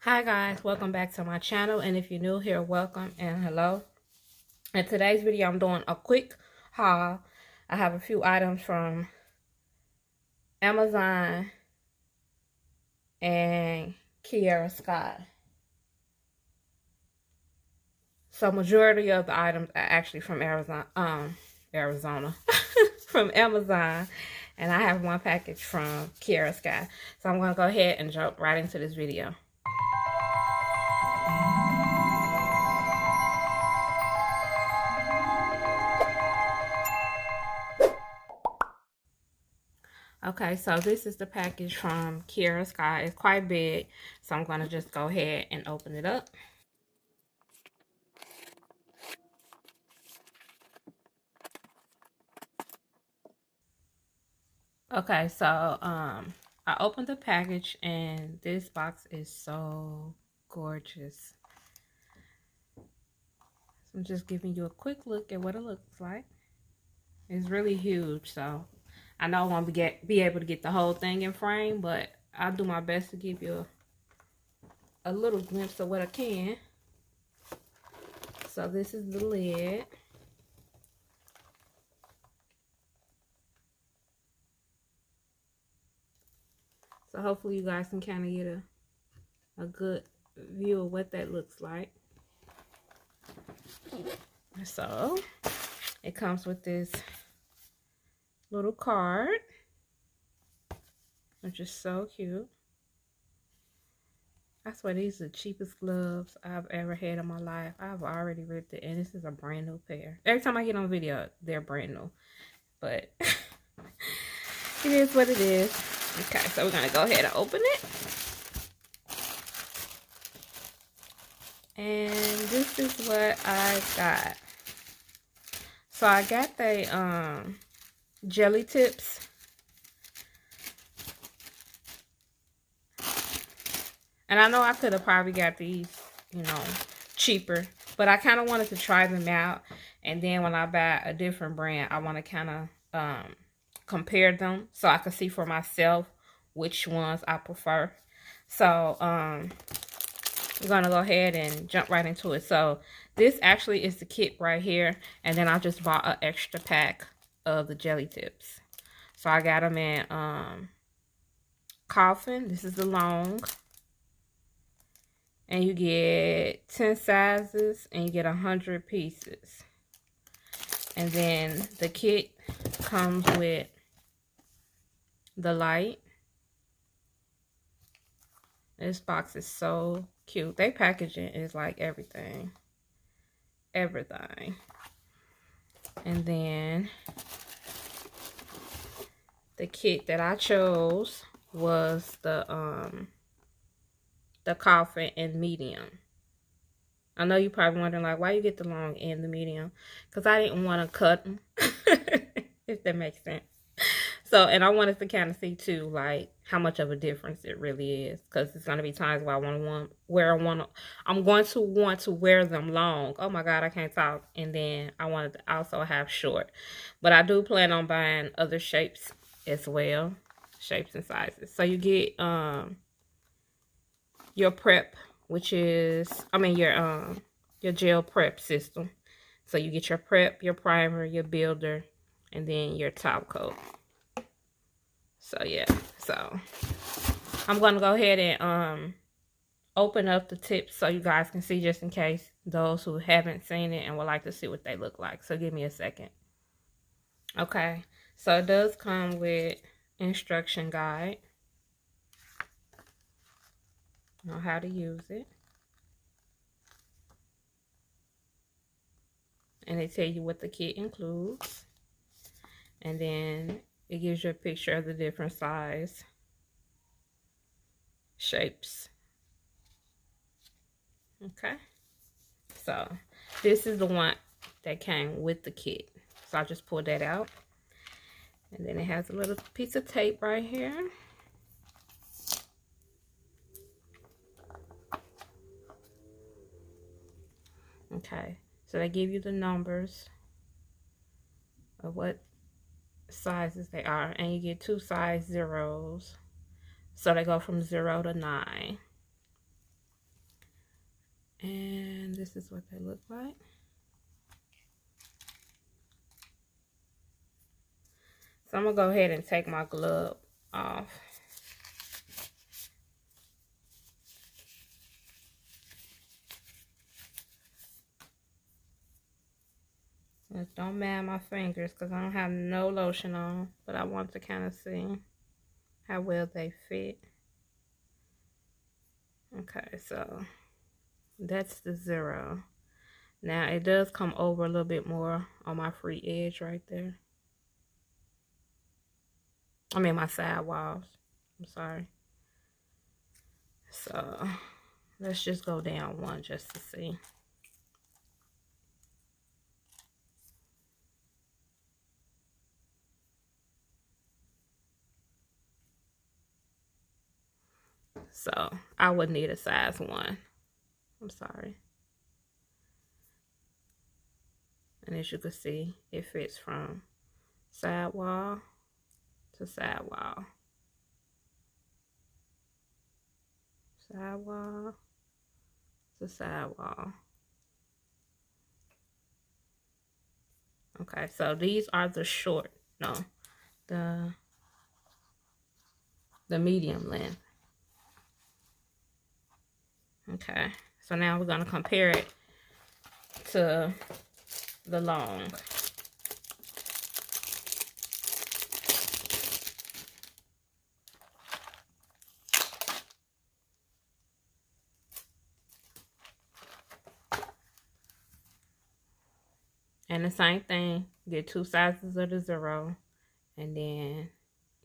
Hi guys, welcome back to my channel, and if you're new here, welcome and hello. In today's video, I'm doing a quick haul. I have a few items from Amazon and Kiara Sky. So majority of the items are actually from Arizona, from Amazon, and I have one package from Kiara Sky. So I'm gonna go ahead and jump right into this video. Okay, so this is the package from Kiara Sky. It's quite big, so I'm going to just go ahead and open it up. Okay, so I opened the package, and this box is so gorgeous. So I'm just giving you a quick look at what it looks like. It's really huge, so I know I won't be able to get the whole thing in frame, but I'll do my best to give you a little glimpse of what I can. So this is the lid. So hopefully you guys can kind of get a good view of what that looks like. So it comes with this little card, which is so cute. I swear these are the cheapest gloves I've ever had in my life. I've already ripped it, and this is a brand new pair. Every time I get on video, they're brand new. But it is what it is. Okay, so we're gonna go ahead and open it. And this is what I got. So I got the jelly tips. And I know I could have probably got these, you know, cheaper. But I kind of wanted to try them out. And then when I buy a different brand, I want to kind of compare them so I can see for myself which ones I prefer. So we're going to go ahead and jump right into it. So this actually is the kit right here. And then I just bought an extra pack of the jelly tips. So I got them in coffin. This is the long. And you get 10 sizes, and you get 100 pieces. And then the kit comes with the light. This box is so cute. They packaging is like everything. Everything. And then the kit that I chose was the coffin in medium. I know you're probably wondering, like, why you get the long and the medium? Because I didn't want to cut them, if that makes sense. So, and I wanted to kind of see, too, like, how much of a difference it really is. Because there's going to be times where I'm going to want to wear them long. Oh, my God, I can't talk. And then I wanted to also have short. But I do plan on buying other shapes as well. Shapes and sizes. So, you get your prep, which is, your gel prep system. So you get your prep, your primer, your builder, and then your top coat. So yeah, so I'm gonna go ahead and open up the tips so you guys can see, just in case those who haven't seen it and would like to see what they look like. So give me a second. Okay, so it does come with instruction guide on how to use it. And they tell you what the kit includes. And then it gives you a picture of the different size shapes. Okay. So this is the one that came with the kit. So I just pulled that out. And then it has a little piece of tape right here. Okay. So they give you the numbers of what sizes they are, and you get 2 size zeros, so they go from 0 to 9. this is what they look like. So I'm gonna go ahead and take my glove off. Just don't mind my fingers because I don't have no lotion on, but I want to kind of see how well they fit. Okay, so that's the 0. Now it does come over a little bit more on my free edge right there. I mean my side walls. I'm sorry. So let's just go down 1 just to see. So I would need a size 1. I'm sorry. And as you can see, it fits from side wall to side wall. Side wall to side wall. Okay, so these are the short, no, the medium length. Okay, so now we're going to compare it to the long. And the same thing, get 2 sizes of the 0, and then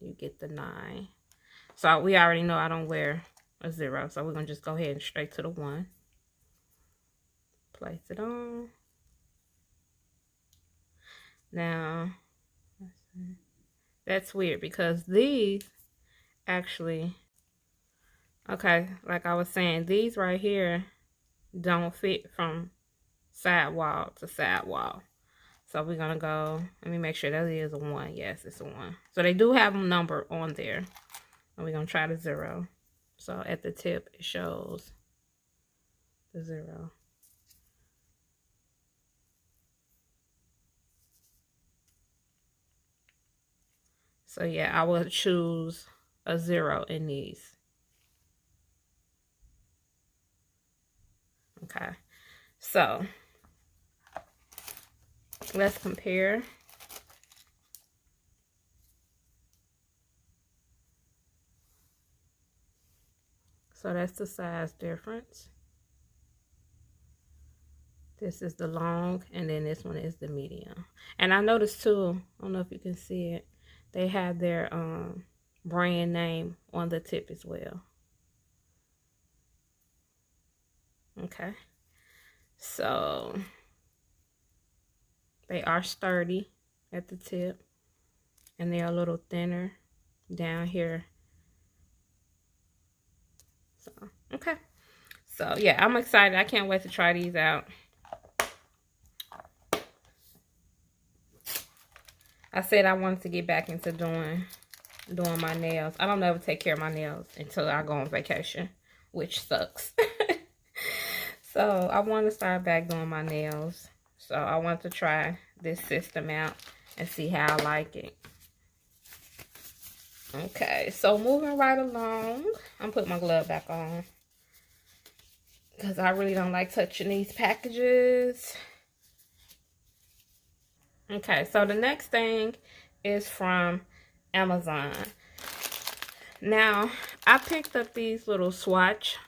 you get the 9. So we already know I don't wear a 0, so we're gonna just go ahead and straight to the 1. Place it on. Now, let's see. That's weird because these actually, okay, like I was saying, these right here don't fit from side wall to side wall. So we're gonna go, let me make sure that is a 1. Yes, it's a 1. So they do have a number on there. And we're gonna try the 0. So at the tip, it shows the 0. So yeah, I will choose a 0 in these. Okay, so let's compare. So that's the size difference. This is the long, and then this one is the medium. And I noticed too, I don't know if you can see it, they have their brand name on the tip as well. Okay, so they are sturdy at the tip, and they're a little thinner down here. So, okay. So, yeah, I'm excited. I can't wait to try these out. I said I wanted to get back into doing my nails. I don't ever take care of my nails until I go on vacation, which sucks. So, I want to start back doing my nails. So, I want to try this system out and see how I like it. Okay, so moving right along. I'm putting my glove back on because I really don't like touching these packages. Okay, so the next thing is from Amazon. Now, I picked up these little swatch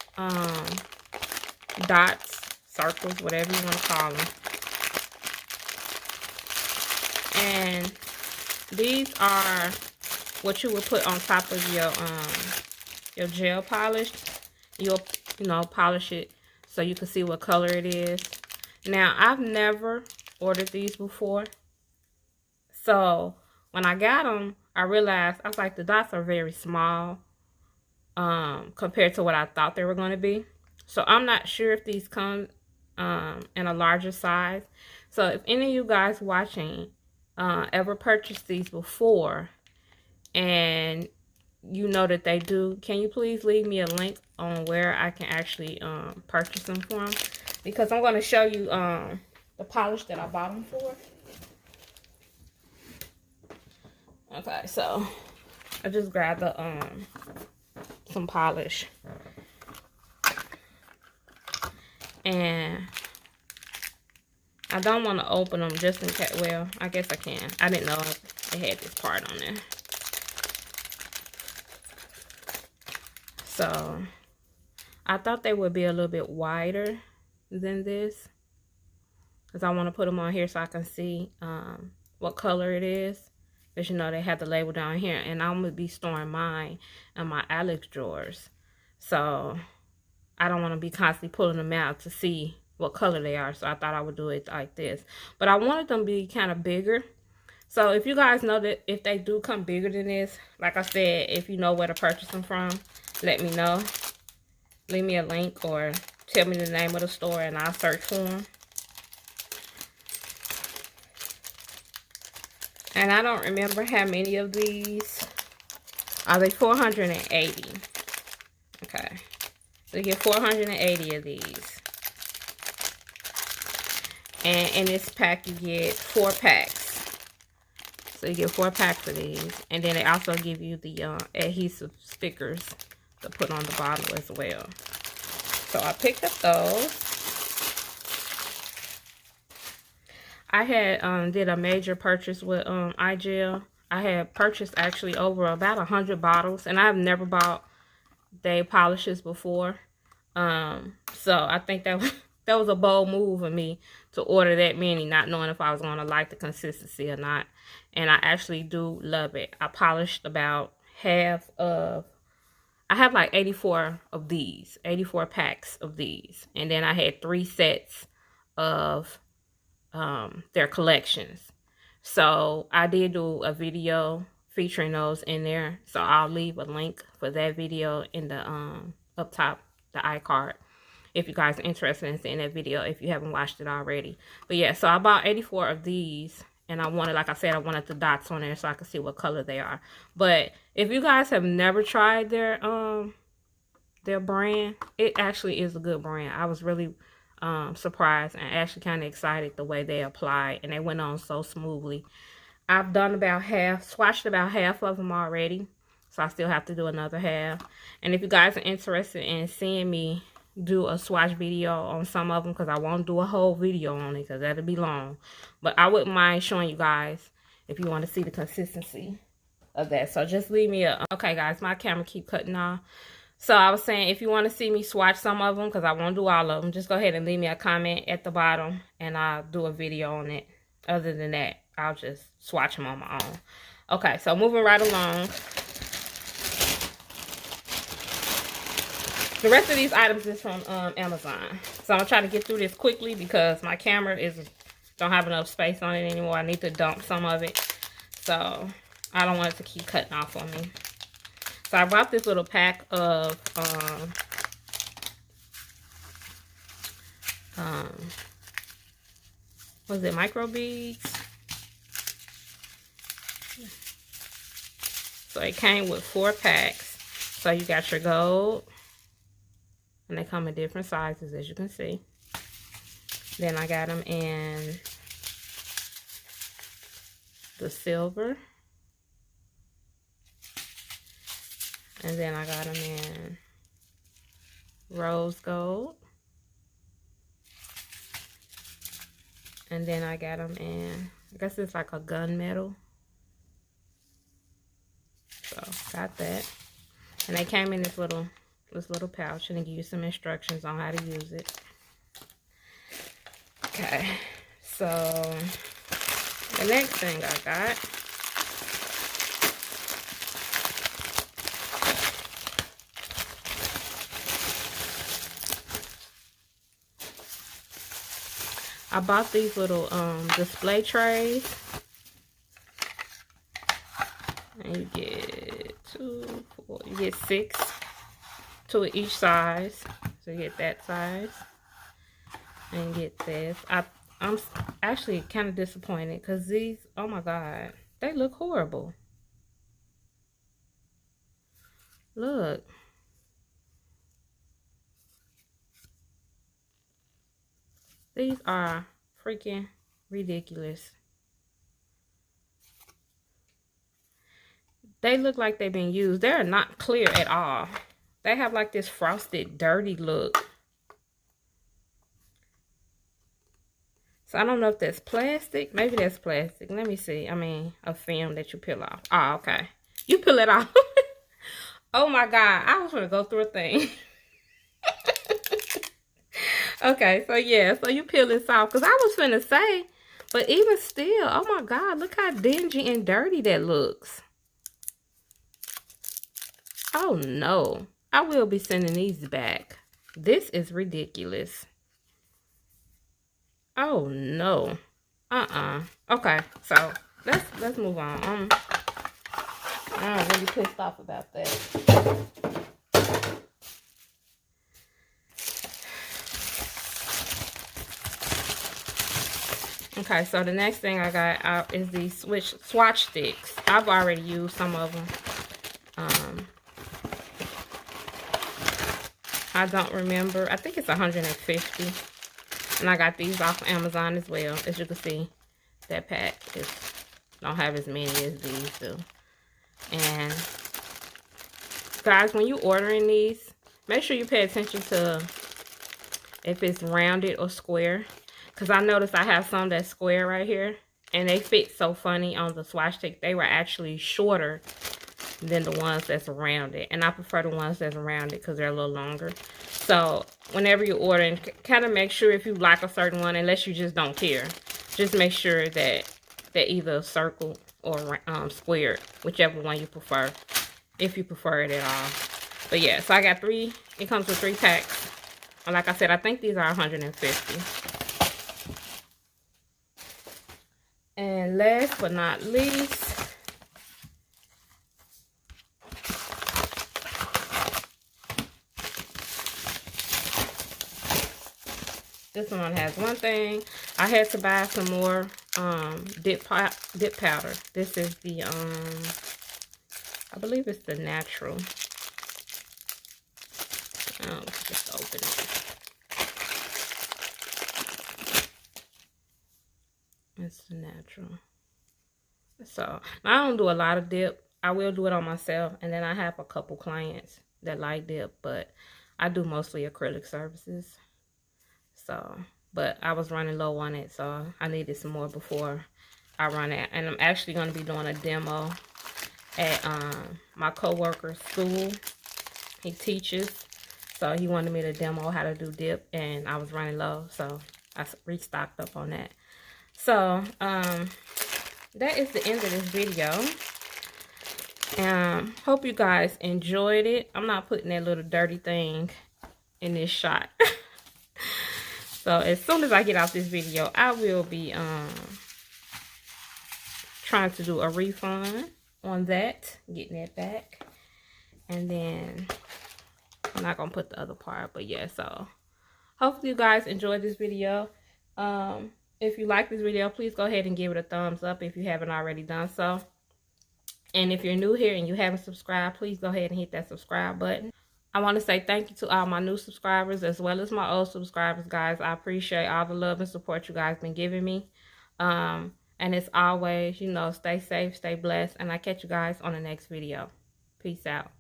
dots, circles, whatever you want to call them. And these are what you would put on top of your gel polish. You'll, polish it so you can see what color it is. Now, I've never ordered these before. So, when I got them, I realized, I was like, the dots are very small compared to what I thought they were going to be. So, I'm not sure if these come in a larger size. So, if any of you guys watching ever purchased these before and you know that they do, can you please leave me a link on where I can actually purchase them from? because I'm going to show you the polish that I bought them for. Okay, so I just grabbed the some polish, and I don't want to open them just in case. Well, I guess I can. I didn't know it had this part on there. So I thought they would be a little bit wider than this, because I want to put them on here so I can see what color it is. But you know, they have the label down here, and I'm going to be storing mine in my Alex drawers. So I don't want to be constantly pulling them out to see what color they are. So I thought I would do it like this. But I wanted them to be kind of bigger. So if you guys know that if they do come bigger than this, like I said, if you know where to purchase them from, let me know. Leave me a link or tell me the name of the store and I'll search for them. And I don't remember how many of these. Are they 480? Okay. So you get 480 of these. And in this pack, you get 4 packs. So you get 4 packs of these. And then they also give you the adhesive stickers to put on the bottle as well. So I picked up those. I had did a major purchase with iGel. I had purchased actually over about 100 bottles. And I've never bought day polishes before. So I think that was a bold move of me to order that many, not knowing if I was going to like the consistency or not. And I actually do love it. I polished about half of, I have like 84 of these, 84 packs of these. And then I had 3 sets of their collections. So I did do a video featuring those in there. So I'll leave a link for that video in the up top, the iCard, if you guys are interested in seeing that video if you haven't watched it already. But yeah, so I bought 84 of these, and I wanted, like I said, I wanted the dots on there so I could see what color they are. But if you guys have never tried their brand, it actually is a good brand. I was really surprised and actually kind of excited the way they applied, and they went on so smoothly. I've done about half, swatched about half of them already, so I still have to do another half. And if you guys are interested in seeing me do a swatch video on some of them, because I won't do a whole video on it because that'll be long, but I wouldn't mind showing you guys if you want to see the consistency of that. So just leave me a, okay guys, my camera keep cutting off. So I was saying, if you want to see me swatch some of them, because I won't do all of them, just go ahead and leave me a comment at the bottom and I'll do a video on it. Other than that, I'll just swatch them on my own. Okay, so moving right along. The rest of these items is from Amazon. So I'm trying to get through this quickly because my camera don't have enough space on it anymore. I need to dump some of it. So I don't want it to keep cutting off on me. So I bought this little pack of what is it, micro beads. So it came with 4 packs. So you got your gold, and they come in different sizes, as you can see. Then I got them in the silver. And then I got them in rose gold. And then I got them in, I guess it's like a gunmetal. So got that. And they came in this little pouch, and they give you some instructions on how to use it. Okay, so the next thing I got I bought these little display trays, and you get 2, 4, you get 6, 2 of each size. So you get that size, and you get this. I'm actually kind of disappointed because these, oh my god, they look horrible. Look. These are freaking ridiculous. They look like they've been used. They're not clear at all. They have like this frosted, dirty look. So I don't know if that's plastic. Maybe that's plastic. Let me see. I mean, a film that you peel off. Oh, okay. You peel it off. Oh my God. I was gonna go through a thing. Okay, so yeah. So you peel this off. Because I was finna say, but even still, oh my God, look how dingy and dirty that looks. Oh no. I will be sending these back. This is ridiculous. Oh no. Okay, so let's move on. I'm really pissed off about that. Okay, so the next thing I got out is these Swatch Sticks. I've already used some of them. I don't remember. I think it's 150. And I got these off of Amazon as well. As you can see, that pack don't have as many as these do. And guys, when you ordering these, make sure you pay attention to if it's rounded or square. Because I noticed I have some that's square right here. And they fit so funny on the Swatch Stick. They were actually shorter than the ones that's rounded. And I prefer the ones that's rounded because they're a little longer. So whenever you're ordering, kind of make sure if you like a certain one, unless you just don't care, just make sure that they're either circle or squared, whichever one you prefer, if you prefer it at all. But yeah, so I got 3. It comes with 3 packs. And like I said, I think these are 150. And last but not least, this one has one thing. I had to buy some more dip powder. This is the I believe it's the natural. Oh, just open it. It's the natural. So I don't do a lot of dip. I will do it on myself, and then I have a couple clients that like dip, but I do mostly acrylic services. So, but I was running low on it, so I needed some more before I run out. And I'm actually going to be doing a demo at my co-worker's school. He teaches, so he wanted me to demo how to do dip, and I was running low, so I restocked up on that. So, that is the end of this video. Hope you guys enjoyed it. I'm not putting that little dirty thing in this shot. So as soon as I get out this video, I will be trying to do a refund on that, getting that back. And then I'm not gonna put the other part, but yeah, so hopefully you guys enjoyed this video. If you like this video, please go ahead and give it a thumbs up if you haven't already done so. And if you're new here and you haven't subscribed, please go ahead and hit that subscribe button. I want to say thank you to all my new subscribers as well as my old subscribers, guys. I appreciate all the love and support you guys been giving me. And as always, you know, stay safe, stay blessed, and I'll catch you guys on the next video. Peace out.